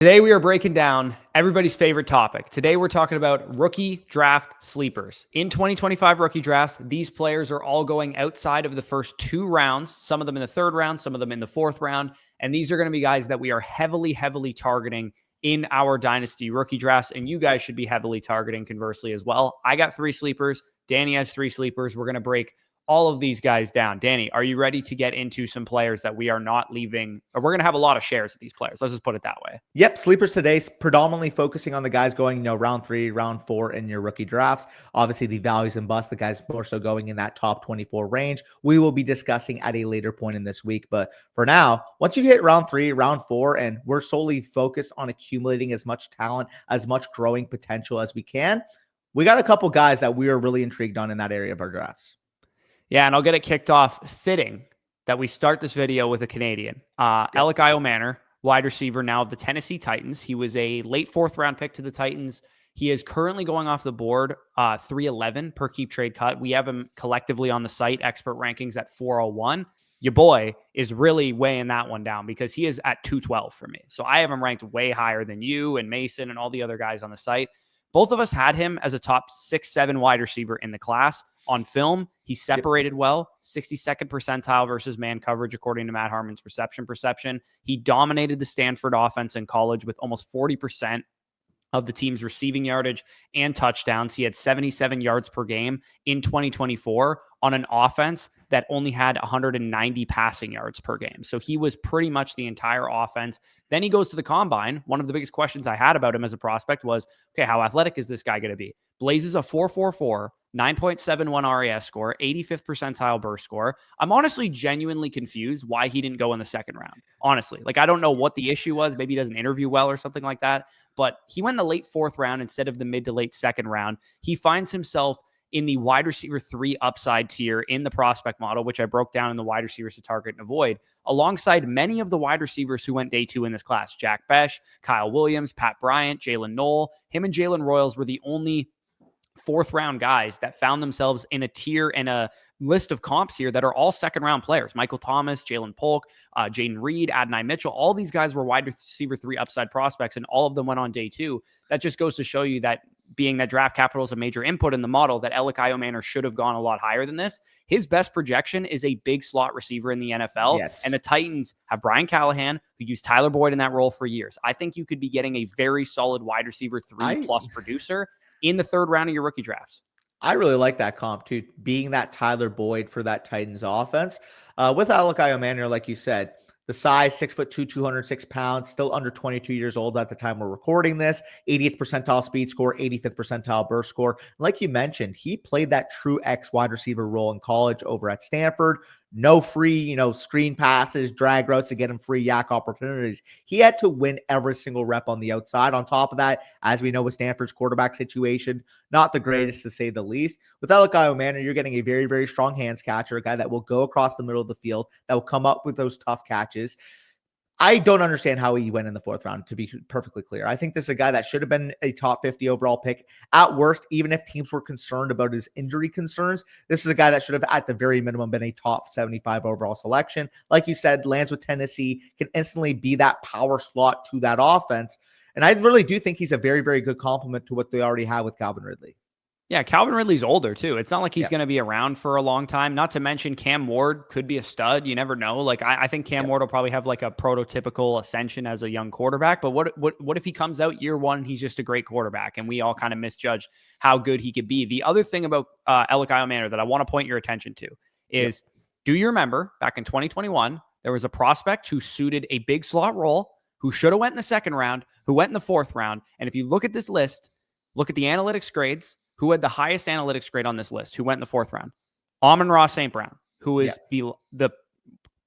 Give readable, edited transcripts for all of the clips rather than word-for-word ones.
Today we are breaking down everybody's favorite topic. Today we're talking about rookie draft sleepers. In 2025 rookie drafts, these players are all going outside of the first 2 rounds, some of them in the 3rd round, some of them in the 4th round, and these are going to be guys that we are heavily targeting in our Dynasty rookie drafts, and you guys should be heavily targeting conversely as well. I got 3 sleepers. Danny has 3 sleepers. We're going to break all of these guys down. Danny, are you ready to get into some players that we are not leaving, or we're going to have a lot of shares of these players? Let's just put it that way. Yep, sleepers today, predominantly focusing on the guys going, round 3, round 4 in your rookie drafts. Obviously, the values and busts, the guys more so going in that top 24 range. We will be discussing at a later point in this week. But for now, once you hit round 3, round 4, and we're solely focused on accumulating as much talent, as much growing potential as we can, we got a couple guys that we are really intrigued on in that area of our drafts. Yeah, and I'll get it kicked off fitting that we start this video with a Canadian. Elic Ayomanor, wide receiver now of the Tennessee Titans. He was a late 4th round pick to the Titans. He is currently going off the board 311 per keep trade cut. We have him collectively on the site, expert rankings at 401. Your boy is really weighing that one down because he is at 212 for me. So I have him ranked way higher than you and Mason and all the other guys on the site. Both of us had him as a top 6-7 wide receiver in the class. On film, he separated well, 62nd percentile versus man coverage, according to Matt Harmon's perception. He dominated the Stanford offense in college with almost 40% of the team's receiving yardage and touchdowns. He had 77 yards per game in 2024 on an offense that only had 190 passing yards per game. So he was pretty much the entire offense. Then he goes to the combine. One of the biggest questions I had about him as a prospect was, okay, how athletic is this guy going to be? Blazes a 4.44, 9.71 RAS score, 85th percentile burst score. I'm honestly genuinely confused why he didn't go in the 2nd round. Honestly, I don't know what the issue was. Maybe he doesn't interview well or something like that. But he went in the late 4th round instead of the mid to late 2nd round. He finds himself in the wide receiver 3 upside tier in the prospect model, which I broke down in the wide receivers to target and avoid, alongside many of the wide receivers who went day 2 in this class. Jack Besh, Kyle Williams, Pat Bryant, Jalen Knoll. Him and Jalen Royals were the only 4th round guys that found themselves in a tier and a list of comps here that are all 2nd round players. Michael Thomas, Jalen Polk, Jaden Reed, Adonai Mitchell, all these guys were wide receiver 3 upside prospects, and all of them went on day 2. That just goes to show you that being that draft capital is a major input in the model, that Elic Ayomanor should have gone a lot higher than this. His best projection is a big slot receiver in the NFL. Yes. And the Titans have Brian Callahan, who used Tyler Boyd in that role for years. I think you could be getting a very solid wide receiver 3 plus producer in the 3rd round of your rookie drafts. I really like that comp too, being that Tyler Boyd for that Titans offense. With Elic Ayomanor, like you said, the size, 6'2", 206 pounds, still under 22 years old at the time we're recording this, 80th percentile speed score, 85th percentile burst score. Like you mentioned, he played that true X wide receiver role in college over at Stanford. No free, screen passes, drag routes to get him free yak opportunities. He had to win every single rep on the outside. On top of that, as we know with Stanford's quarterback situation, not the greatest to say the least. With Elic Ayomanor, you're getting a very, very strong hands catcher, a guy that will go across the middle of the field, that will come up with those tough catches. I don't understand how he went in the 4th round, to be perfectly clear. I think this is a guy that should have been a top 50 overall pick. At worst, even if teams were concerned about his injury concerns, this is a guy that should have, at the very minimum, been a top 75 overall selection. Like you said, lands with Tennessee, can instantly be that power slot to that offense. And I really do think he's a very, very good complement to what they already have with Calvin Ridley. Yeah, Calvin Ridley's older too. It's not like he's going to be around for a long time. Not to mention Cam Ward could be a stud. You never know. I think Cam Ward will probably have a prototypical ascension as a young quarterback. But what if he comes out year 1 and he's just a great quarterback and we all kind of misjudge how good he could be? The other thing about Elic Ayomanor that I want to point your attention to is, do you remember back in 2021, there was a prospect who suited a big slot role, who should have went in the 2nd round, who went in the 4th round. And if you look at this list, look at the analytics grades. Who had the highest analytics grade on this list? Who went in the 4th round? Amon-Ra St. Brown, who is the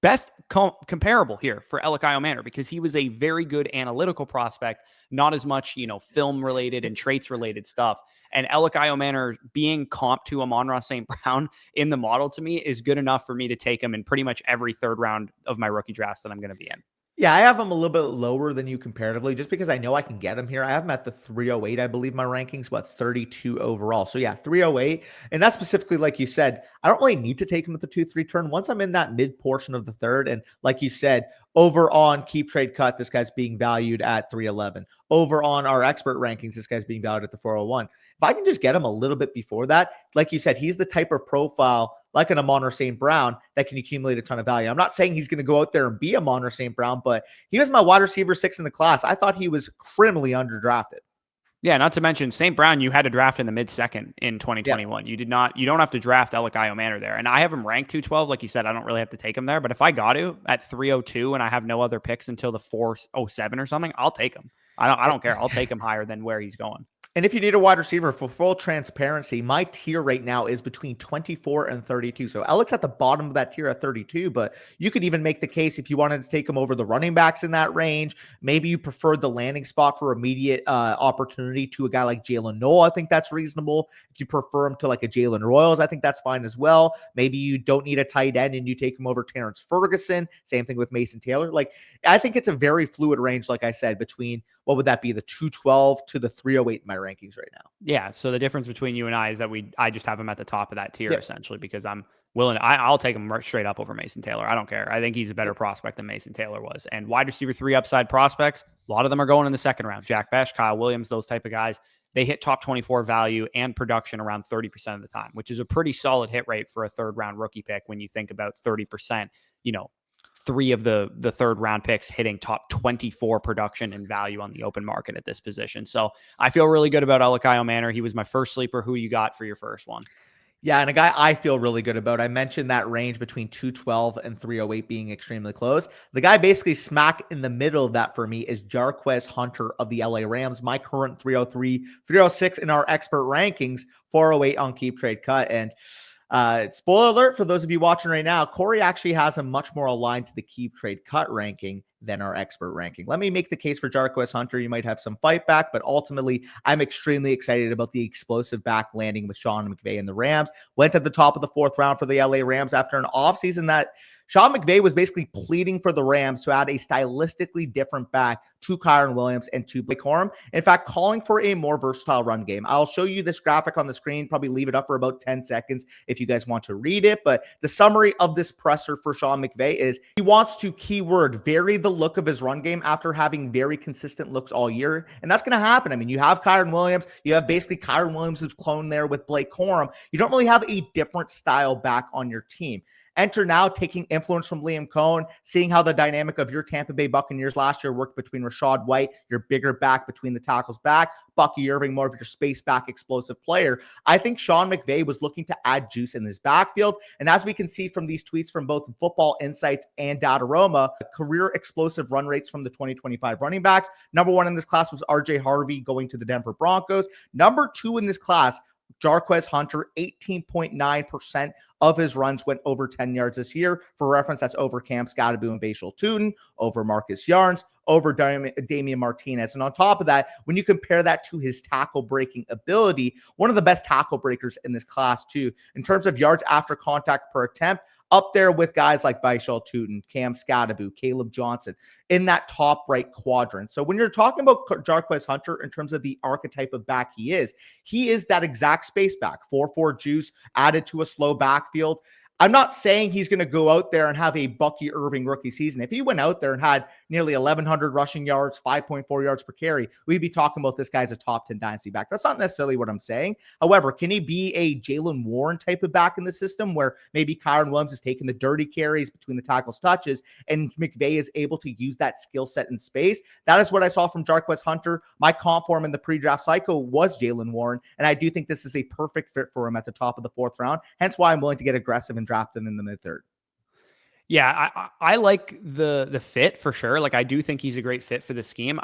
best comparable here for Elic Ayomanor, because he was a very good analytical prospect, not as much, film related and traits related stuff. And Elic Ayomanor being comp to Amon-Ra St. Brown in the model, to me, is good enough for me to take him in pretty much every 3rd round of my rookie drafts that I'm going to be in. Yeah, I have him a little bit lower than you comparatively, just because I know I can get him here. I have him at the 308, I believe my rankings, but 32 overall. So yeah, 308. And that's specifically, like you said, I don't really need to take him at the 2-3 turn. Once I'm in that mid portion of the third, and like you said, over on Keep Trade Cut, this guy's being valued at 311. Over on our expert rankings, this guy's being valued at the 401. If I can just get him a little bit before that, like you said, he's the type of profile like an Ayomanor St. Brown that can accumulate a ton of value. I'm not saying he's going to go out there and be Ayomanor St. Brown, but he was my wide receiver 6 in the class. I thought he was criminally underdrafted. Yeah, not to mention St. Brown, you had to draft in the mid-second in 2021. Yeah. You don't have to draft Elic Ayomanor there. And I have him ranked 212. Like you said, I don't really have to take him there. But if I got to at 302 and I have no other picks until the 407 or something, I'll take him. I don't care. I'll take him higher than where he's going. And if you need a wide receiver, for full transparency, my tier right now is between 24 and 32. So Alec's at the bottom of that tier at 32, but you could even make the case if you wanted to take him over the running backs in that range. Maybe you preferred the landing spot for immediate opportunity to a guy like Jalen Noel. I think that's reasonable. If you prefer him to like a Jalen Royals, I think that's fine as well. Maybe you don't need a tight end and you take him over Terrence Ferguson. Same thing with Mason Taylor. Like, I think it's a very fluid range, like I said, between what would that be, the 212 to the 308 in my rankings right now. Yeah. So the difference between you and I is that I just have him at the top of that tier essentially because I'm willing. I'll take him straight up over Mason Taylor. I don't care. I think he's a better prospect than Mason Taylor was. And wide receiver 3 upside prospects, a lot of them are going in the second round. Jack Besh, Kyle Williams, those type of guys. They hit top 24 value and production around 30% of the time, which is a pretty solid hit rate for a third round rookie pick when you think about 30%, 3 of the third round picks hitting top 24 production and value on the open market at this position. So I feel really good about Elic Ayomanor. He was my first sleeper. Who you got for your first one? Yeah, and a guy I feel really good about. I mentioned that range between 212 and 308 being extremely close. The guy basically smack in the middle of that for me is Jarquez Hunter of the LA Rams, my current 303, 306 in our expert rankings, 408 on Keep Trade Cut. And spoiler alert for those of you watching right now, Corey actually has him much more aligned to the Keep Trade Cut ranking than our expert ranking. Let me make the case for Jarquez Hunter. You might have some fight back, but ultimately, I'm extremely excited about the explosive back landing with Sean McVay and the Rams. Went at the top of the 4th round for the LA Rams after an offseason that Sean McVay was basically pleading for the Rams to add a stylistically different back to Kyren Williams and to Blake Corum. In fact, calling for a more versatile run game. I'll show you this graphic on the screen, probably leave it up for about 10 seconds if you guys want to read it. But the summary of this presser for Sean McVay is he wants to, keyword, vary the look of his run game after having very consistent looks all year. And that's going to happen. I mean, you have Kyren Williams. You have basically Kyren Williams' clone there with Blake Corum. You don't really have a different style back on your team. Enter now taking influence from Liam Cohen, seeing how the dynamic of your Tampa Bay Buccaneers last year worked between Rachaad White, your bigger back between the tackles back, Bucky Irving, more of your space back explosive player. I think Sean McVay was looking to add juice in his backfield. And as we can see from these tweets from both Football Insights and Dataroma, career explosive run rates from the 2025 running backs. Number 1 in this class was RJ Harvey going to the Denver Broncos. Number 2 in this class, Jarquez Hunter, 18.9% of his runs went over 10 yards this year. For reference, that's over Cam Scatterbu and Bashal Tootin, over Marcus Yarns, over Damian Martinez. And on top of that, when you compare that to his tackle breaking ability, one of the best tackle breakers in this class too. In terms of yards after contact per attempt, up there with guys like Bashal Tootin, Cam Scatterbu, Caleb Johnson in that top right quadrant. So when you're talking about Jarquez Hunter in terms of the archetype of back he is that exact space back, 4-4 juice added to a slow backfield. I'm not saying he's going to go out there and have a Bucky Irving rookie season. If he went out there and had nearly 1,100 rushing yards, 5.4 yards per carry, we'd be talking about this guy's a top 10 dynasty back. That's not necessarily what I'm saying. However, can he be a Jaylen Warren type of back in the system where maybe Kyren Williams is taking the dirty carries between the tackles touches and McVay is able to use that skill set in space? That is what I saw from Jarquez Hunter. My comp for him in the pre-draft cycle was Jaylen Warren, and I do think this is a perfect fit for him at the top of the 4th round. Hence why I'm willing to get aggressive and draft him in the mid-3rd. Yeah, I like the fit for sure. Like, I do think he's a great fit for the scheme.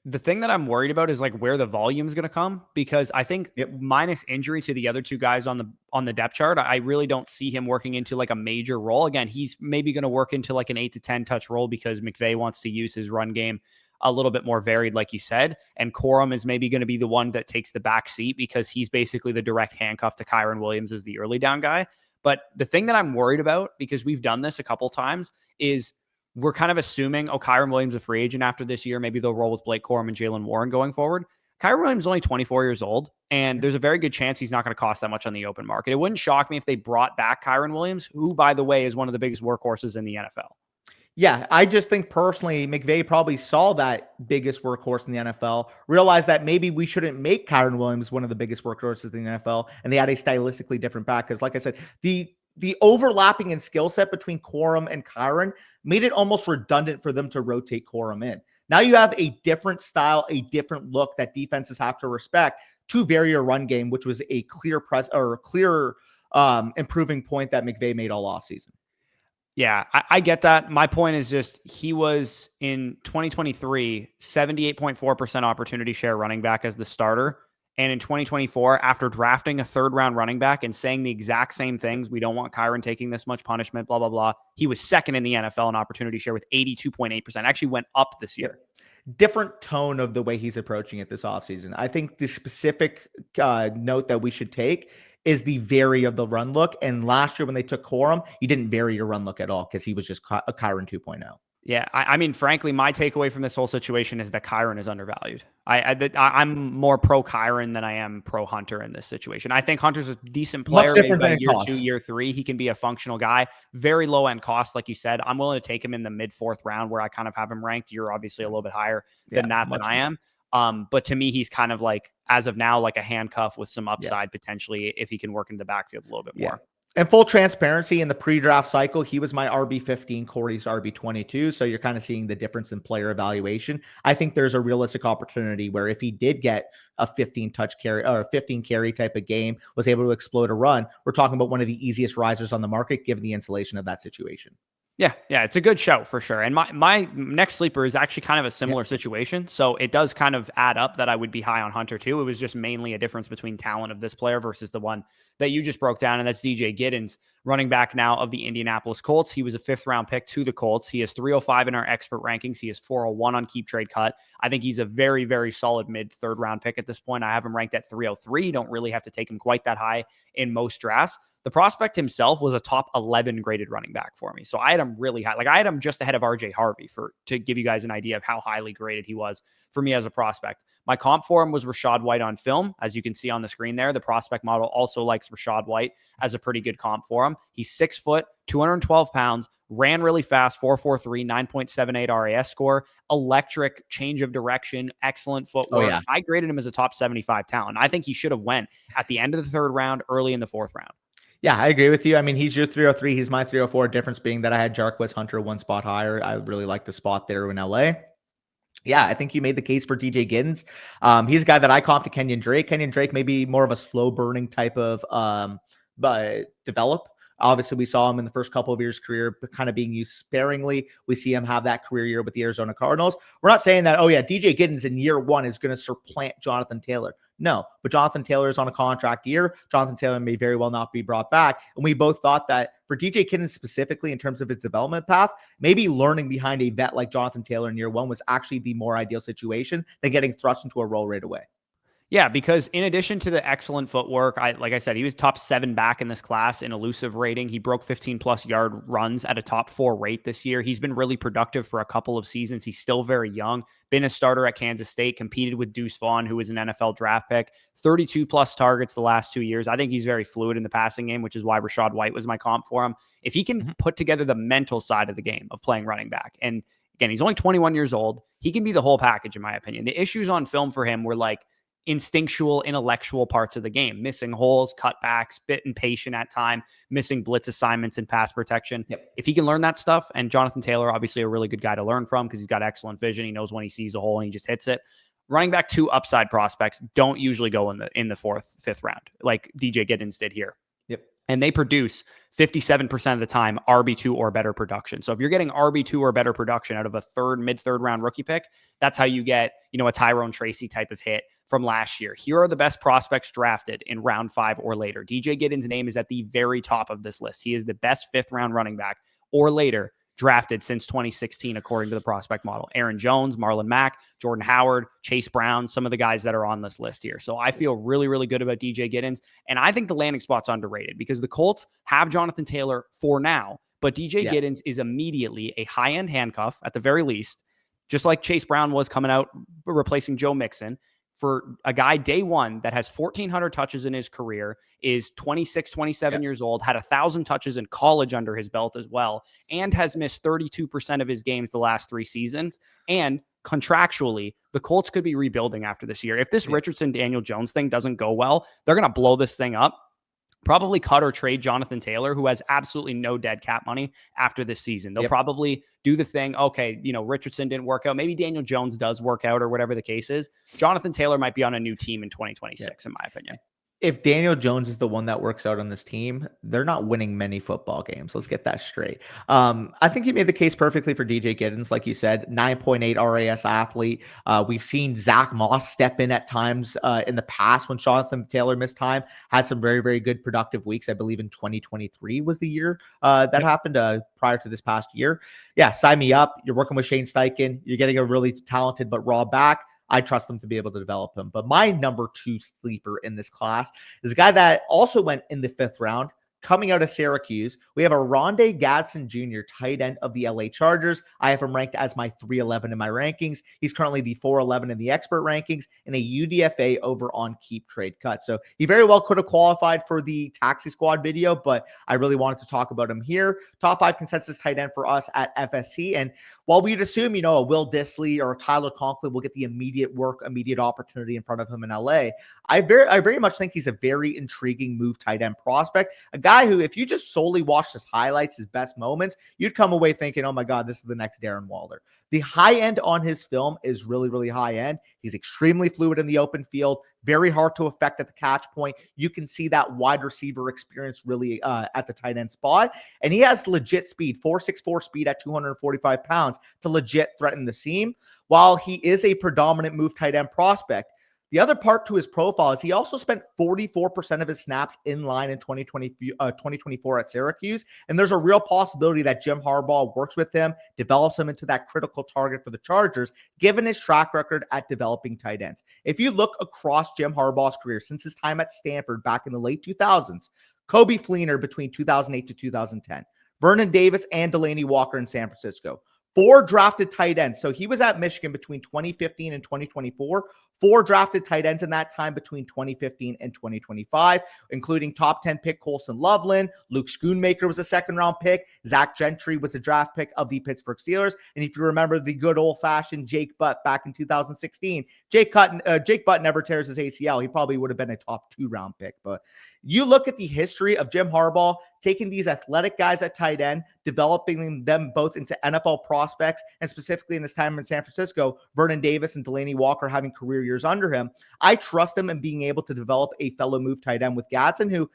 The thing that I'm worried about is like where the volume is going to come, because I think minus injury to the other 2 guys on the depth chart, I really don't see him working into like a major role. Again, he's maybe going to work into like an 8 to 10 touch role because McVay wants to use his run game a little bit more varied, like you said. And Corum is maybe going to be the one that takes the back seat because he's basically the direct handcuff to Kyren Williams as the early down guy. But the thing that I'm worried about, because we've done this a couple times, is we're kind of assuming, Kyren Williams a free agent after this year. Maybe they'll roll with Blake Corum and Jalen Warren going forward. Kyren Williams is only 24 years old, and there's a very good chance he's not going to cost that much on the open market. It wouldn't shock me if they brought back Kyren Williams, who, by the way, is one of the biggest workhorses in the NFL. Yeah, I just think personally, McVay probably saw that biggest workhorse in the NFL, realized that maybe we shouldn't make Kyren Williams one of the biggest workhorses in the NFL, and they had a stylistically different back. Because like I said, the overlapping in skill set between Corum and Kyren made it almost redundant for them to rotate Corum in. Now you have a different style, a different look that defenses have to respect to vary your run game, which was a clear improving point that McVay made all offseason. Yeah, I get that. My point is just he was in 2023, 78.4% opportunity share running back as the starter. And in 2024, after drafting a third-round running back and saying the exact same things, we don't want Kyren taking this much punishment, blah, blah, blah, he was second in the NFL in opportunity share with 82.8%. Actually went up this year. Different tone of the way he's approaching it this offseason. I think the specific note that we should take is the vary of the run look. And last year when they took Corum, you didn't vary your run look at all because he was just a Kyren 2.0. Yeah, I mean, frankly, my takeaway from this whole situation is that Kyren is undervalued. I'm more pro Kyren than I am pro Hunter in this situation. I think Hunter's a decent player. Maybe by year 2, year 3, he can be a functional guy. Very low end cost, like you said. I'm willing to take him in the mid 4th round where I kind of have him ranked. You're obviously a little bit higher than than I am. But to me, he's kind of like, as of now, like a handcuff with some upside potentially if he can work in the backfield a little bit more. And full transparency, in the pre-draft cycle, he was my RB15, Corey's RB22. So you're kind of seeing the difference in player evaluation. I think there's a realistic opportunity where if he did get a 15 touch carry or a 15 carry type of game, was able to explode a run, we're talking about one of the easiest risers on the market, given the insulation of that situation. Yeah, it's a good show for sure. And my next sleeper is actually kind of a similar situation. So it does kind of add up that I would be high on Hunter too. It was just mainly a difference between talent of this player versus the one that you just broke down. And that's DJ Giddens, running back now of the Indianapolis Colts. He was a 5th round pick to the Colts. He is 305 in our expert rankings. He is 401 on Keep Trade Cut. I think he's a very, very solid mid 3rd round pick at this point. I have him ranked at 303. You don't really have to take him quite that high in most drafts. The prospect himself was a top 11 graded running back for me. So I had him really high. Like I had him just ahead of RJ Harvey to give you guys an idea of how highly graded he was for me as a prospect. My comp for him was Rachaad White on film. As you can see on the screen there, the prospect model also likes Rachaad White as a pretty good comp for him. He's 6 foot, 212 pounds, ran really fast, 4.43, 9.78 RAS score, electric change of direction, excellent footwork. I graded him as a top 75 talent. I think he should have went at the end of the 3rd round, early in the 4th round. Yeah, I agree with you. I mean, he's your 303. He's my 304. Difference being that I had Jarquez Hunter 1 spot higher. I really like the spot there in LA. Yeah, I think you made the case for DJ Giddens. He's a guy that I comped to Kenyon Drake. Kenyon Drake may be more of a slow burning type of develop. Obviously, we saw him in the first couple of years' career kind of being used sparingly. We see him have that career year with the Arizona Cardinals. We're not saying that, DJ Giddens in year 1 is going to supplant Jonathan Taylor. No, but Jonathan Taylor is on a contract year. Jonathan Taylor may very well not be brought back. And we both thought that for DJ Giddens specifically in terms of his development path, maybe learning behind a vet like Jonathan Taylor in year 1 was actually the more ideal situation than getting thrust into a role right away. Yeah, because in addition to the excellent footwork, like I said, he was top 7 back in this class in elusive rating. He broke 15+ yard runs at a top 4 rate this year. He's been really productive for a couple of seasons. He's still very young, been a starter at Kansas State, competed with Deuce Vaughn, who was an NFL draft pick, 32+ targets the last 2 years. I think he's very fluid in the passing game, which is why Rachaad White was my comp for him. If he can put together the mental side of the game of playing running back, and again, he's only 21 years old, he can be the whole package, in my opinion. The issues on film for him were like instinctual, intellectual parts of the game, missing holes, cutbacks, bit impatient at time, missing blitz assignments and pass protection. If he can learn that stuff, and Jonathan Taylor, obviously a really good guy to learn from because he's got excellent vision. He knows when he sees a hole and he just hits it. Running back 2 upside prospects don't usually go in the 4th, 5th round like DJ Giddens did here. And they produce 57% of the time RB2 or better production. So if you're getting RB2 or better production out of a mid-third round rookie pick, that's how you get, a Tyrone Tracy type of hit from last year. Here are the best prospects drafted in round 5 or later. DJ Giddens' name is at the very top of this list. He is the best 5th round running back or later drafted since 2016, according to the prospect model. Aaron Jones, Marlon Mack, Jordan Howard, Chase Brown, some of the guys that are on this list here. So I feel really, really good about DJ Giddens. And I think the landing spot's underrated because the Colts have Jonathan Taylor for now, But DJ Giddens is immediately a high-end handcuff at the very least, just like Chase Brown was coming out replacing Joe Mixon. For a guy day one that has 1,400 touches in his career, is 26, 27 years old, had 1,000 touches in college under his belt as well, and has missed 32% of his games the last 3 seasons. And contractually, the Colts could be rebuilding after this year. If this Richardson, Daniel Jones thing doesn't go well, they're going to blow this thing up. Probably cut or trade Jonathan Taylor, who has absolutely no dead cap money after this season. They'll probably do the thing. Okay, Richardson didn't work out. Maybe Daniel Jones does work out or whatever the case is. Jonathan Taylor might be on a new team in 2026, in my opinion. If Daniel Jones is the one that works out on this team, they're not winning many football games. Let's get that straight. I think you made the case perfectly for DJ Giddens. Like you said, 9.8 RAS athlete. We've seen Zach Moss step in at times in the past when Jonathan Taylor missed time, had some very, very good productive weeks. I believe in 2023 was the year that happened prior to this past year. Yeah, sign me up. You're working with Shane Steichen. You're getting a really talented but raw back. I trust them to be able to develop him. But my number 2 sleeper in this class is a guy that also went in the 5th round, coming out of Syracuse. We have Oronde Gadsden Jr., tight end of the LA Chargers. I have him ranked as my 311 in my rankings. He's currently the 411 in the expert rankings and a UDFA over on Keep Trade Cut. So he very well could have qualified for the Taxi Squad video, but I really wanted to talk about him here. Top 5 consensus tight end for us at FSC. And while we'd assume, a Will Dissly or a Tyler Conklin will get the immediate work, immediate opportunity in front of him in LA, I very much think he's a very intriguing move tight end prospect. A guy who, if you just solely watched his highlights, his best moments, you'd come away thinking, oh my God, this is the next Darren Waller. The high end on his film is really, really high end. He's extremely fluid in the open field, very hard to affect at the catch point. You can see that wide receiver experience really at the tight end spot. And he has legit speed, 4.64 speed at 245 pounds to legit threaten the seam. While he is a predominant move tight end prospect, the other part to his profile is he also spent 44% of his snaps in line in 2024 at Syracuse. And there's a real possibility that Jim Harbaugh works with him, develops him into that critical target for the Chargers, given his track record at developing tight ends. If you look across Jim Harbaugh's career since his time at Stanford back in the late 2000s, Kobe Fleener between 2008 to 2010, Vernon Davis and Delaney Walker in San Francisco. 4 drafted tight ends. So he was at Michigan between 2015 and 2024. 4 drafted tight ends in that time between 2015 and 2025, including top 10 pick Colson Loveland. Luke Schoonmaker was a 2nd-round pick. Zach Gentry was a draft pick of the Pittsburgh Steelers. And if you remember the good old-fashioned Jake Butt back in 2016, Jake Butt never tears his ACL. He probably would have been a top 2-round pick. But you look at the history of Jim Harbaugh taking these athletic guys at tight end, developing them both into NFL prospects, and specifically in his time in San Francisco, Vernon Davis and Delaney Walker having career years under him. I trust him in being able to develop a fellow move tight end with Gadsden, who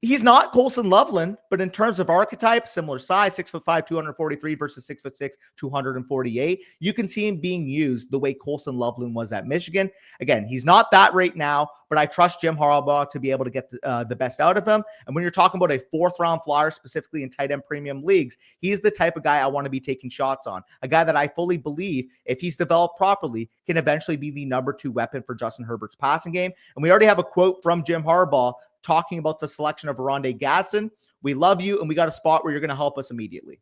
he's not Colson Loveland, but in terms of archetype, similar size, 6'5", 243 versus 6'6", 248. You can see him being used the way Colson Loveland was at Michigan. Again, he's not that right now, but I trust Jim Harbaugh to be able to get the best out of him. And when you're talking about a 4th-round flyer, specifically in tight end premium leagues, he's the type of guy I want to be taking shots on. A guy that I fully believe, if he's developed properly, can eventually be the number 2 weapon for Justin Herbert's passing game. And we already have a quote from Jim Harbaugh talking about the selection of Oronde Gadsden. We love you, and we got a spot where you're going to help us immediately.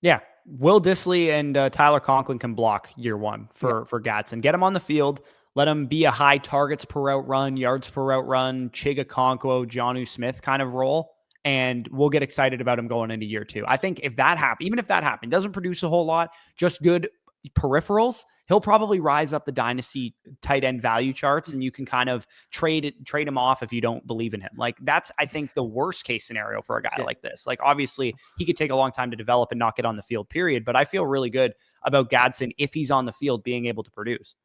Yeah. Will Dissly and Tyler Conklin can block year 1 for Gadsden. Get him on the field. Let him be a high targets per route run, yards per route run, Chiga Conquo, Jonnu Smith kind of role. And we'll get excited about him going into year 2. I think if that happens, even if that happened, doesn't produce a whole lot, just good peripherals, he'll probably rise up the Dynasty tight end value charts, and you can kind of trade him off if you don't believe in him. Like, that's, I think, the worst case scenario for a guy like this. Like, obviously he could take a long time to develop and not get on the field, period. But I feel really good about Gadsden if he's on the field being able to produce.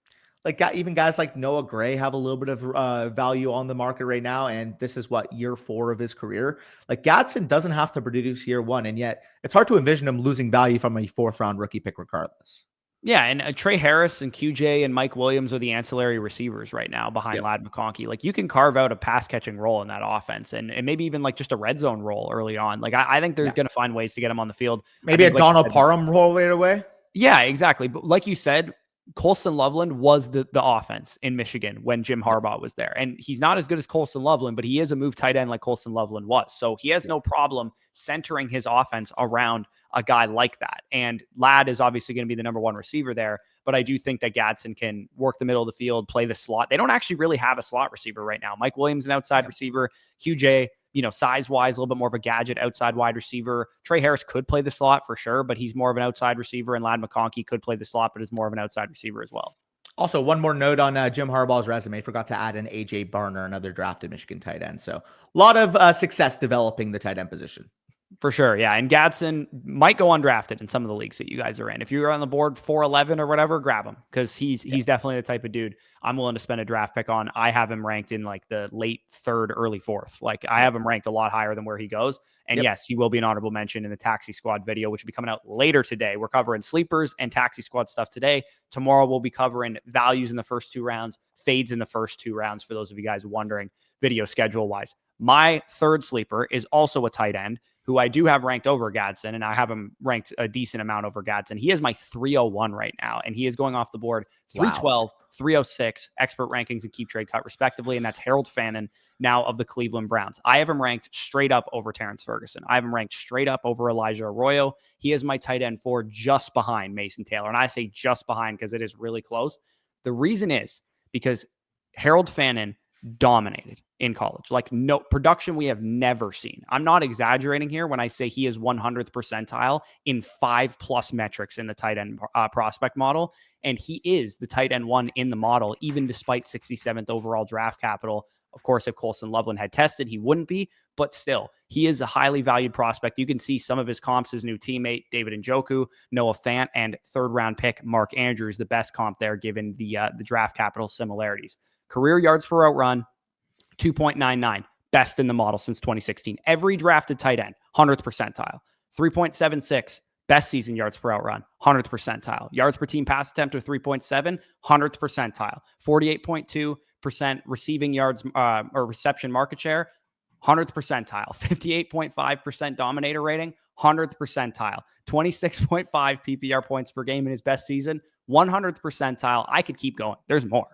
Like, even guys like Noah Gray have a little bit of value on the market right now, and this is year 4 of his career. Like, Gadsden doesn't have to produce year 1, and yet it's hard to envision him losing value from a 4th-round rookie pick regardless. Yeah, and Trey Harris and QJ and Mike Williams are the ancillary receivers right now behind Ladd McConkey. Like, you can carve out a pass-catching role in that offense, and maybe even like just a red zone role early on. Like, I think they're going to find ways to get him on the field. Maybe a Donald Parham role right away. Yeah, exactly. But like you said, Colston Loveland was the offense in Michigan when Jim Harbaugh was there. And he's not as good as Colston Loveland, but he is a move tight end like Colston Loveland was. So he has no problem centering his offense around a guy like that. And Ladd is obviously going to be the number one receiver there. But I do think that Gadsden can work the middle of the field, play the slot. They don't actually really have a slot receiver right now. Mike Williams, an outside receiver. Hugh J, size-wise, a little bit more of a gadget outside wide receiver. Trey Harris could play the slot for sure, but he's more of an outside receiver. And Ladd McConkey could play the slot, but is more of an outside receiver as well. Also, one more note on Jim Harbaugh's resume. Forgot to add in A.J. Barner, another drafted Michigan tight end. So a lot of success developing the tight end position. For sure, yeah. And Gadsden might go undrafted in some of the leagues that you guys are in. If you're on the board 411 or whatever, grab him because he's definitely the type of dude I'm willing to spend a draft pick on. I have him ranked in like the late third, early fourth. Like I have him ranked a lot higher than where he goes. And yes, he will be an honorable mention in the Taxi Squad video, which will be coming out later today. We're covering sleepers and Taxi Squad stuff today. Tomorrow we'll be covering values in the first 2 rounds, fades in the first 2 rounds for those of you guys wondering video schedule wise. My third sleeper is also a tight end who I do have ranked over Gadsden, and I have him ranked a decent amount over Gadsden. He is my 301 right now, and he is going off the board 312, 306, expert rankings and keep trade cut respectively, and that's Harold Fannin, now of the Cleveland Browns. I have him ranked straight up over Terrence Ferguson. I have him ranked straight up over Elijah Arroyo. He is my tight end 4 just behind Mason Taylor, and I say just behind because it is really close. The reason is because Harold Fannin dominated in college. Like no production we have never seen. I'm not exaggerating here when I say he is 100th percentile in 5+ metrics in the tight end prospect model. And he is the tight end 1 in the model, even despite 67th overall draft capital. Of course, if Colston Loveland had tested, he wouldn't be, but still, he is a highly valued prospect. You can see some of his comps, his new teammate, David Njoku, Noah Fant, and 3rd-round pick, Mark Andrews, the best comp there, given the draft capital similarities. Career yards per route run, 2.99, best in the model since 2016. Every drafted tight end, 100th percentile. 3.76, best season yards per route run, 100th percentile. Yards per team pass attempt of 3.7, 100th percentile. 48.2% receiving yards or reception market share, 100th percentile. 58.5% dominator rating, 100th percentile. 26.5 PPR points per game in his best season, 100th percentile. I could keep going. There's more.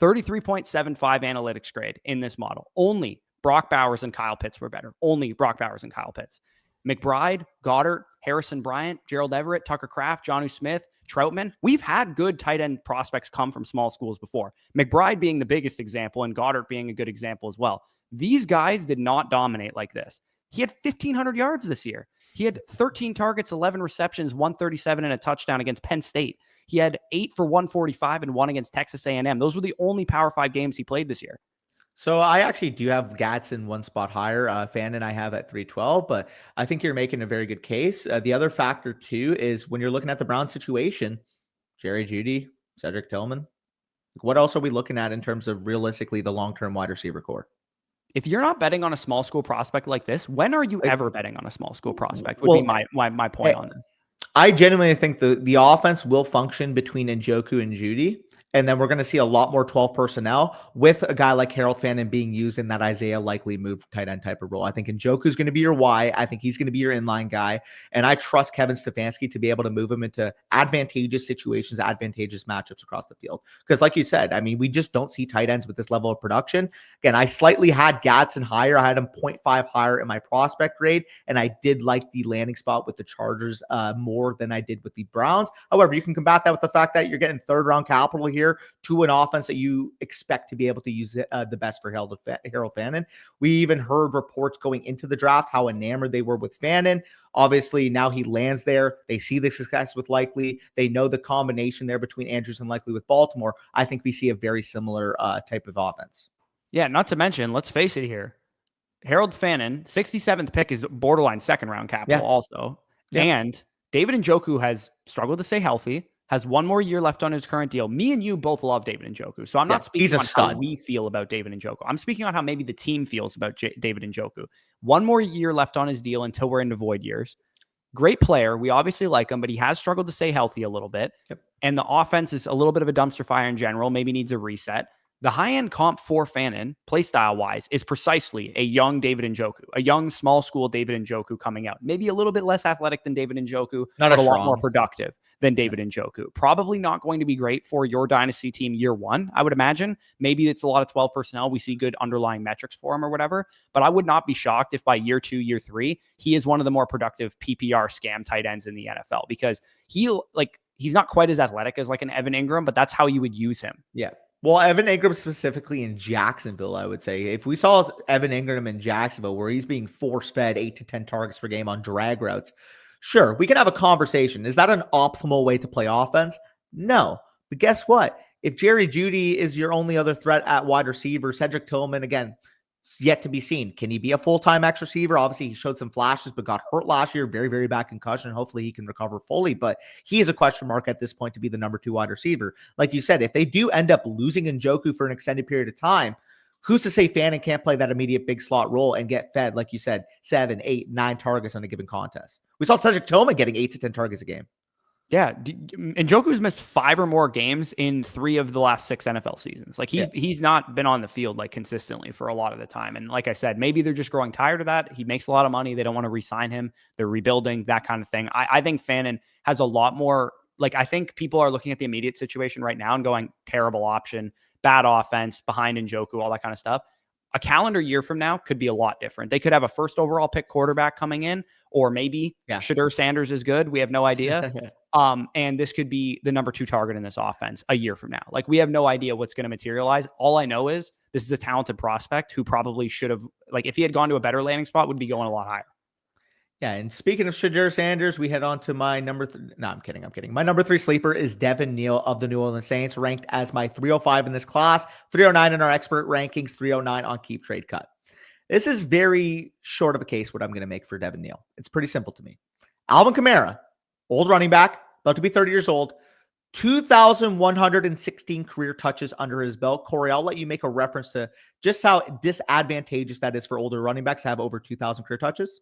33.75 analytics grade in this model. Only Brock Bowers and Kyle Pitts were better. Only Brock Bowers and Kyle Pitts. McBride, Goddard, Harrison Bryant, Gerald Everett, Tucker Kraft, Jonnu Smith, Troutman. We've had good tight end prospects come from small schools before. McBride being the biggest example and Goddard being a good example as well. These guys did not dominate like this. He had 1,500 yards this year. He had 13 targets, 11 receptions, 137 and a touchdown against Penn State. He had 8 for 145 and 1 against Texas A&M. Those were the only Power 5 games he played this year. So I actually do have Gadsden 1 spot higher. Fannin I have at 312, but I think you're making a very good case. The other factor too is when you're looking at the Brown situation, Jerry Jeudy, Cedric Tillman, what else are we looking at in terms of realistically the long-term wide receiver core? If you're not betting on a small school prospect like this, when are you ever betting on a small school prospect would be my point on this. I genuinely think the offense will function between Njoku and Jeudy. And then we're going to see a lot more 12 personnel with a guy like Harold Fannin being used in that Isaiah likely move tight end type of role. I think Njoku is going to be your Y. I think he's going to be your inline guy. And I trust Kevin Stefanski to be able to move him into advantageous situations, advantageous matchups across the field. Because like you said, I mean, we just don't see tight ends with this level of production. Again, I slightly had Gadsden higher. I had him 0.5 higher in my prospect grade. And I did like the landing spot with the Chargers more than I did with the Browns. However, you can combat that with the fact that you're getting 3rd round capital here to an offense that you expect to be able to use the best for Harold Fannin. We even heard reports going into the draft how enamored they were with Fannin. Obviously, now he lands there. They see the success with Likely. They know the combination there between Andrews and Likely with Baltimore. I think we see a very similar type of offense. Yeah, not to mention, let's face it here. Harold Fannin, 67th pick is borderline 2nd round capital also. Yeah. And David Njoku has struggled to stay healthy. Has 1 more year left on his current deal. Me and you both love David Njoku. So I'm not speaking on how we feel about David Njoku. I'm speaking on how maybe the team feels about David Njoku. 1 more year left on his deal until we're into void years. Great player. We obviously like him, but he has struggled to stay healthy a little bit. Yep. And the offense is a little bit of a dumpster fire in general. Maybe needs a reset. The high-end comp for Fannin, playstyle-wise, is precisely a young David Njoku, a young small school David Njoku coming out. Maybe a little bit less athletic than David Njoku, but a lot more productive. than David Njoku. Probably not going to be great for your dynasty team year one, I would imagine. Maybe it's a lot of 12 personnel. We see good underlying metrics for him or whatever. But I would not be shocked if by year 2, year 3, he is one of the more productive PPR scam tight ends in the NFL, because he's not quite as athletic as like an Evan Ingram, but that's how you would use him. Yeah. Well, Evan Ingram specifically in Jacksonville, I would say. If we saw Evan Ingram in Jacksonville where he's being force-fed 8 to 10 targets per game on drag routes, sure, we can have a conversation. Is that an optimal way to play offense? No. But guess what? If Jerry Jeudy is your only other threat at wide receiver, Cedric Tillman, again, it's yet to be seen. Can he be a full-time X receiver? Obviously, he showed some flashes, but got hurt last year. Very, very bad concussion. Hopefully, he can recover fully. But he is a question mark at this point to be the number 2 wide receiver. Like you said, if they do end up losing Njoku for an extended period of time, who's to say Fannin can't play that immediate big slot role and get fed, like you said, 7, 8, 9 targets on a given contest? We saw Cedric Tillman getting 8 to 10 targets a game. Yeah, Njoku's missed 5 or more games in 3 of the last 6 NFL seasons. Like he's not been on the field like consistently for a lot of the time. And like I said, maybe they're just growing tired of that. He makes a lot of money. They don't want to re-sign him. They're rebuilding, that kind of thing. I think Fannin has a lot more. Like, I think people are looking at the immediate situation right now and going, terrible option, bad offense, behind Njoku, all that kind of stuff. A calendar year from now could be a lot different. They could have a first overall pick quarterback coming in, or maybe Shadur Sanders is good. We have no idea. And this could be the number 2 target in this offense a year from now. Like, we have no idea what's going to materialize. All I know is this is a talented prospect who probably should have, like, if he had gone to a better landing spot, would be going a lot higher. Yeah, and speaking of Shadur Sanders, we head on to my number no, I'm kidding. My number 3 sleeper is Devin Neal of the New Orleans Saints, ranked as my 305 in this class, 309 in our expert rankings, 309 on Keep Trade Cut. This is very short of a case what I'm going to make for Devin Neal. It's pretty simple to me. Alvin Kamara, old running back, about to be 30 years old, 2,116 career touches under his belt. Corey, I'll let you make a reference to just how disadvantageous that is for older running backs to have over 2,000 career touches.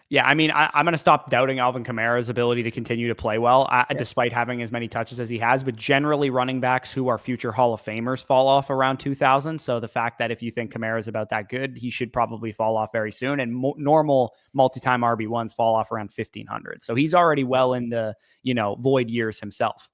Yeah, I mean, I'm going to stop doubting Alvin Kamara's ability to continue to play well, despite having as many touches as he has. But generally, running backs who are future Hall of Famers fall off around 2,000. So the fact that if you think Kamara is about that good, he should probably fall off very soon. And normal multi-time RB1s fall off around 1,500. So he's already well in the, void years himself.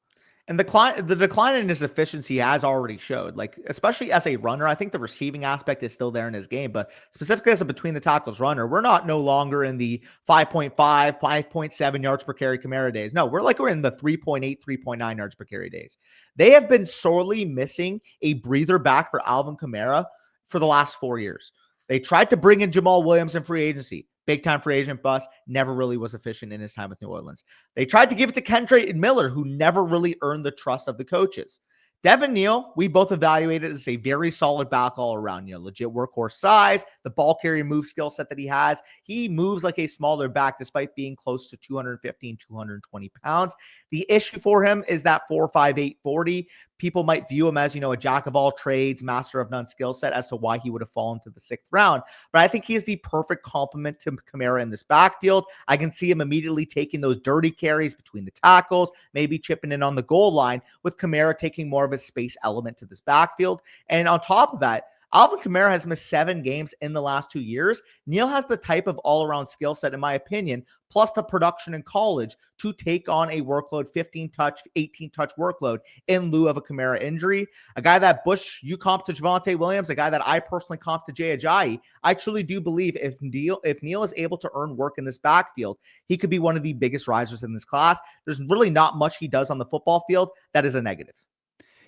And the decline in his efficiency has already showed, like, especially as a runner. I think the receiving aspect is still there in his game, but specifically as a between the tackles runner, we're no longer in the 5.5, 5.7 yards per carry Kamara days. No, we're in the 3.8, 3.9 yards per carry days. They have been sorely missing a breather back for Alvin Kamara for the last 4 years. They tried to bring in Jamal Williams in free agency. Big-time free agent bust, never really was efficient in his time with New Orleans. They tried to give it to Kendra Miller, who never really earned the trust of the coaches. Devin Neal, we both evaluated as a very solid back all around. Legit workhorse size, the ball carry move skill set that he has. He moves like a smaller back despite being close to 215, 220 pounds. The issue for him is that 4.58 40. People might view him as, a jack of all trades, master of none skill set as to why he would have fallen to the 6th round. But I think he is the perfect complement to Kamara in this backfield. I can see him immediately taking those dirty carries between the tackles, maybe chipping in on the goal line, with Kamara taking more of a space element to this backfield. And on top of that, Alvin Kamara has missed 7 games in the last 2 years. Neal has the type of all-around skill set, in my opinion, plus the production in college to take on a workload, 15-touch, 18-touch workload in lieu of a Kamara injury. A guy that you comp to Javonte Williams, a guy that I personally comp to Jay Ajayi. I truly do believe if Neal is able to earn work in this backfield, he could be one of the biggest risers in this class. There's really not much he does on the football field that is a negative.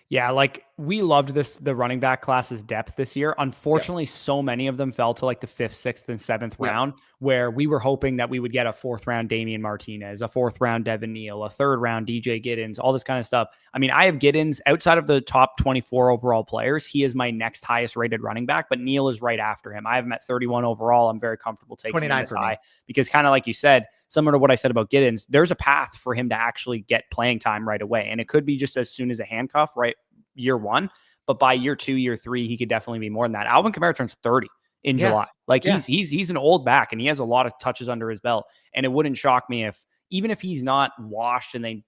Yeah, like, we loved the running back class's depth this year. Unfortunately, so many of them fell to like the 5th, 6th, and 7th round, where we were hoping that we would get a 4th round Damian Martinez, a 4th round Devin Neal, a 3rd round DJ Giddens, all this kind of stuff. I mean, I have Giddens outside of the top 24 overall players. He is my next highest rated running back, but Neal is right after him. I have him at 31 overall. I'm very comfortable taking 29 him this for high me. Because, kind of like you said, similar to what I said about Giddens, there's a path for him to actually get playing time right away. And it could be just as soon as a handcuff, right? Year 1, but by year 2, year 3, he could definitely be more than that. Alvin Kamara turns 30 in July. Like, he's an old back, and he has a lot of touches under his belt. And it wouldn't shock me even if he's not washed and they,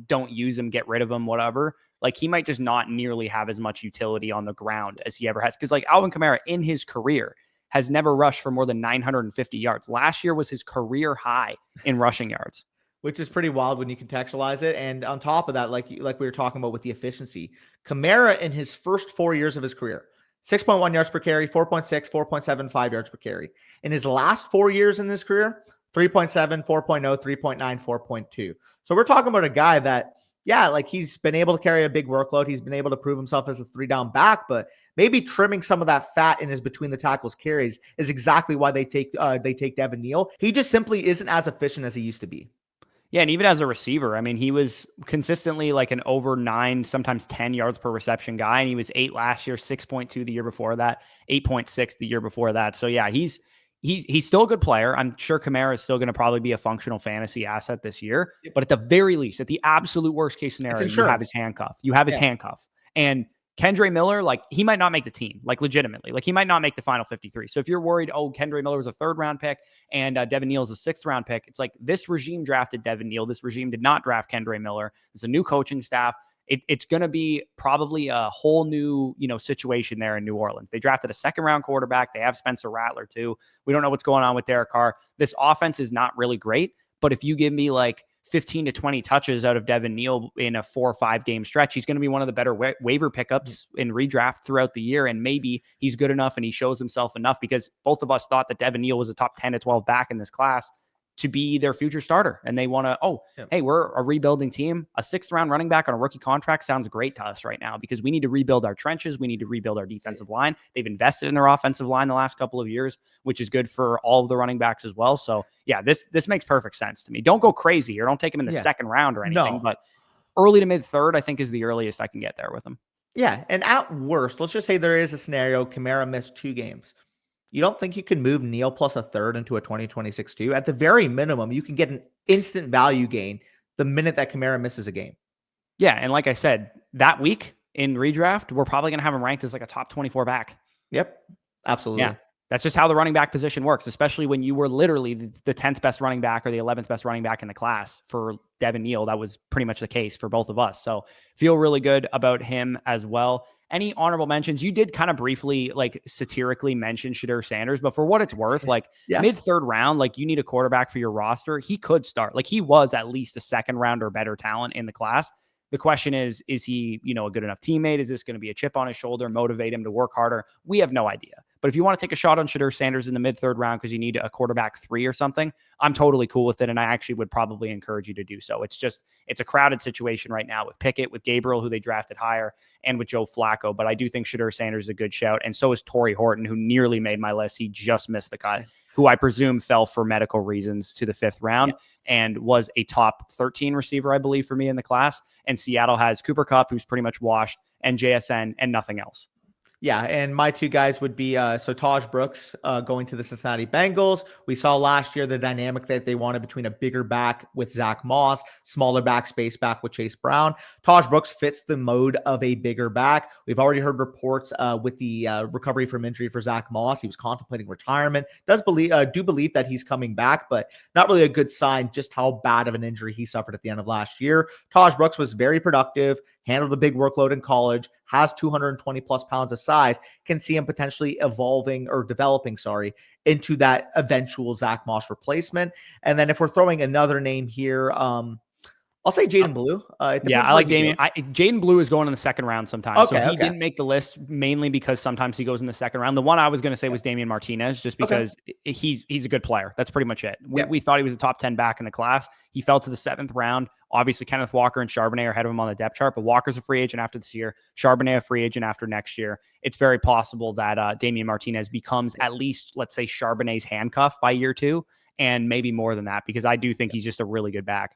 don't use him, get rid of him, whatever, like, he might just not nearly have as much utility on the ground as he ever has. Because, like, Alvin Kamara in his career has never rushed for more than 950 yards. Last year was his career high in rushing yards. which is pretty wild when you contextualize it. And on top of that, like we were talking about with the efficiency, Kamara in his first 4 years of his career, 6.1 yards per carry, 4.6, 4.75 yards per carry. In his last 4 years in his career, 3.7, 4.0, 3.9, 4.2. So we're talking about a guy that, yeah, like he's been able to carry a big workload. He's been able to prove himself as a 3-down back, but maybe trimming some of that fat in his between the tackles carries is exactly why they take Devin Neal. He just simply isn't as efficient as he used to be. Yeah, and even as a receiver, I mean, he was consistently like an over 9, sometimes 10 yards per reception guy, and he was 8 last year, 6.2 the year before that, 8.6 the year before that. So yeah, he's still a good player. I'm sure Kamara is still going to probably be a functional fantasy asset this year, but at the very least, at the absolute worst case scenario, you have his handcuff. You have his handcuff. And Kendre Miller, like, he might not make the team, like, legitimately. Like, he might not make the final 53. So if you're worried, oh, Kendre Miller was a 3rd-round pick and Devin Neal is a 6th-round pick, it's like this regime drafted Devin Neal. This regime did not draft Kendre Miller. It's a new coaching staff. It's going to be probably a whole new, situation there in New Orleans. They drafted a 2nd-round quarterback. They have Spencer Rattler, too. We don't know what's going on with Derek Carr. This offense is not really great, but if you give me, like, 15 to 20 touches out of Devin Neal in a 4 or 5 game stretch, he's going to be one of the better waiver pickups in redraft throughout the year. And maybe he's good enough and he shows himself enough, because both of us thought that Devin Neal was a top 10 to 12 back in this class to be their future starter. And they want to, hey, we're a rebuilding team. A 6th-round running back on a rookie contract sounds great to us right now, because we need to rebuild our trenches. We need to rebuild our defensive line. They've invested in their offensive line the last couple of years, which is good for all of the running backs as well. So yeah, this makes perfect sense to me. Don't go crazy or don't take him in the 2nd round or anything, but early to mid 3rd, I think, is the earliest I can get there with him. Yeah. And at worst, let's just say there is a scenario Kamara missed 2 games. You don't think you can move Neal plus a 3rd into a 2026 too? At the very minimum, you can get an instant value gain the minute that Kamara misses a game. Yeah, and like I said, that week in redraft, we're probably going to have him ranked as like a top 24 back. Yep, absolutely. Yeah, that's just how the running back position works, especially when you were literally the 10th best running back or the 11th best running back in the class for Devin Neal. That was pretty much the case for both of us. So feel really good about him as well. Any honorable mentions? You did kind of briefly, like, satirically mention Shedeur Sanders, but for what it's worth, like, mid 3rd round, like, you need a quarterback for your roster. He could start. Like, he was at least a 2nd round or better talent in the class. The question is he, a good enough teammate? Is this going to be a chip on his shoulder, motivate him to work harder? We have no idea. But if you want to take a shot on Shedeur Sanders in the mid 3rd round because you need a quarterback 3 or something, I'm totally cool with it. And I actually would probably encourage you to do so. It's a crowded situation right now with Pickett, with Gabriel, who they drafted higher, and with Joe Flacco. But I do think Shedeur Sanders is a good shout. And so is Tory Horton, who nearly made my list. He just missed the cut, who I presume fell for medical reasons to the 5th round and was a top 13 receiver, I believe, for me in the class. And Seattle has Cooper Kupp, who's pretty much washed, and JSN, and nothing else. Yeah, and my 2 guys would be Taj Brooks going to the Cincinnati Bengals. We saw last year the dynamic that they wanted between a bigger back with Zach Moss, smaller back, space back with Chase Brown. Taj Brooks fits the mode of a bigger back. We've already heard reports with the recovery from injury for Zach Moss. He was contemplating retirement. Do believe that he's coming back, but not really a good sign just how bad of an injury he suffered at the end of last year. Taj Brooks was very productive, handled the big workload in college, has 220 plus pounds of size, can see him potentially developing into that eventual Zach Moss replacement. And then if we're throwing another name here, I'll say Jaden Blue. I like Damien. Jaden Blue is going in the 2nd round sometimes. Okay, so he didn't make the list mainly because sometimes he goes in the 2nd round. The one I was going to say was Damian Martinez, just because he's a good player. That's pretty much it. We thought he was a top 10 back in the class. He fell to the 7th round. Obviously, Kenneth Walker and Charbonnet are ahead of him on the depth chart, but Walker's a free agent after this year. Charbonnet a free agent after next year. It's very possible that Damian Martinez becomes at least, let's say, Charbonnet's handcuff by year 2, and maybe more than that, because I do think he's just a really good back.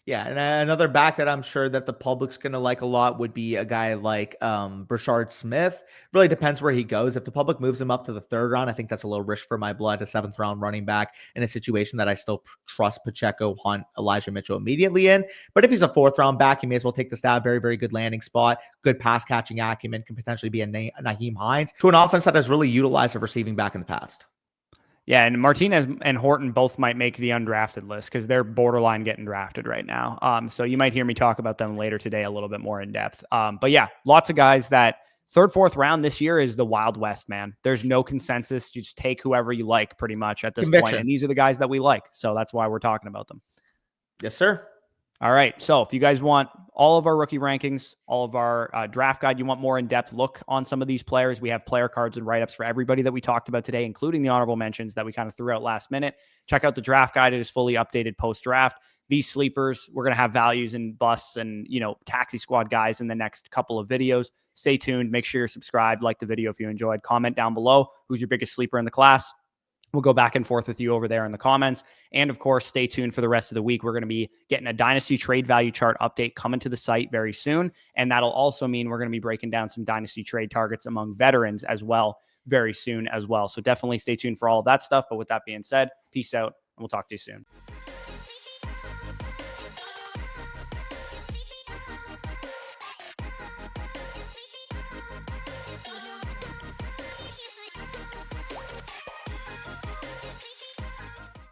Yeah, and another back that I'm sure that the public's going to like a lot would be a guy like Brashard Smith. Really depends where he goes. If the public moves him up to the 3rd round, I think that's a little rich for my blood. A 7th round running back in a situation that I still trust Pacheco, Hunt, Elijah Mitchell immediately in. But if he's a 4th round back, you may as well take the stab. Very, very good landing spot, good pass catching acumen, can potentially be a Nyheim Hines to an offense that has really utilized a receiving back in the past. Yeah, and Martinez and Horton both might make the undrafted list because they're borderline getting drafted right now. So you might hear me talk about them later today a little bit more in depth. But yeah, lots of guys that 3rd, 4th round this year is the Wild West, man. There's no consensus. You just take whoever you like pretty much at this point. And these are the guys that we like. So that's why we're talking about them. Yes, sir. All right. So if you guys want all of our rookie rankings, all of our draft guide, you want more in-depth look on some of these players, we have player cards and write-ups for everybody that we talked about today, including the honorable mentions that we kind of threw out last minute. Check out the draft guide. It is fully updated post-draft. These sleepers, we're going to have values and busts and, taxi squad guys in the next couple of videos. Stay tuned. Make sure you're subscribed. Like the video if you enjoyed. Comment down below. Who's your biggest sleeper in the class? We'll go back and forth with you over there in the comments. And of course, stay tuned for the rest of the week. We're going to be getting a Dynasty trade value chart update coming to the site very soon. And that'll also mean we're going to be breaking down some Dynasty trade targets among veterans as well very soon as well. So definitely stay tuned for all of that stuff. But with that being said, peace out, and we'll talk to you soon.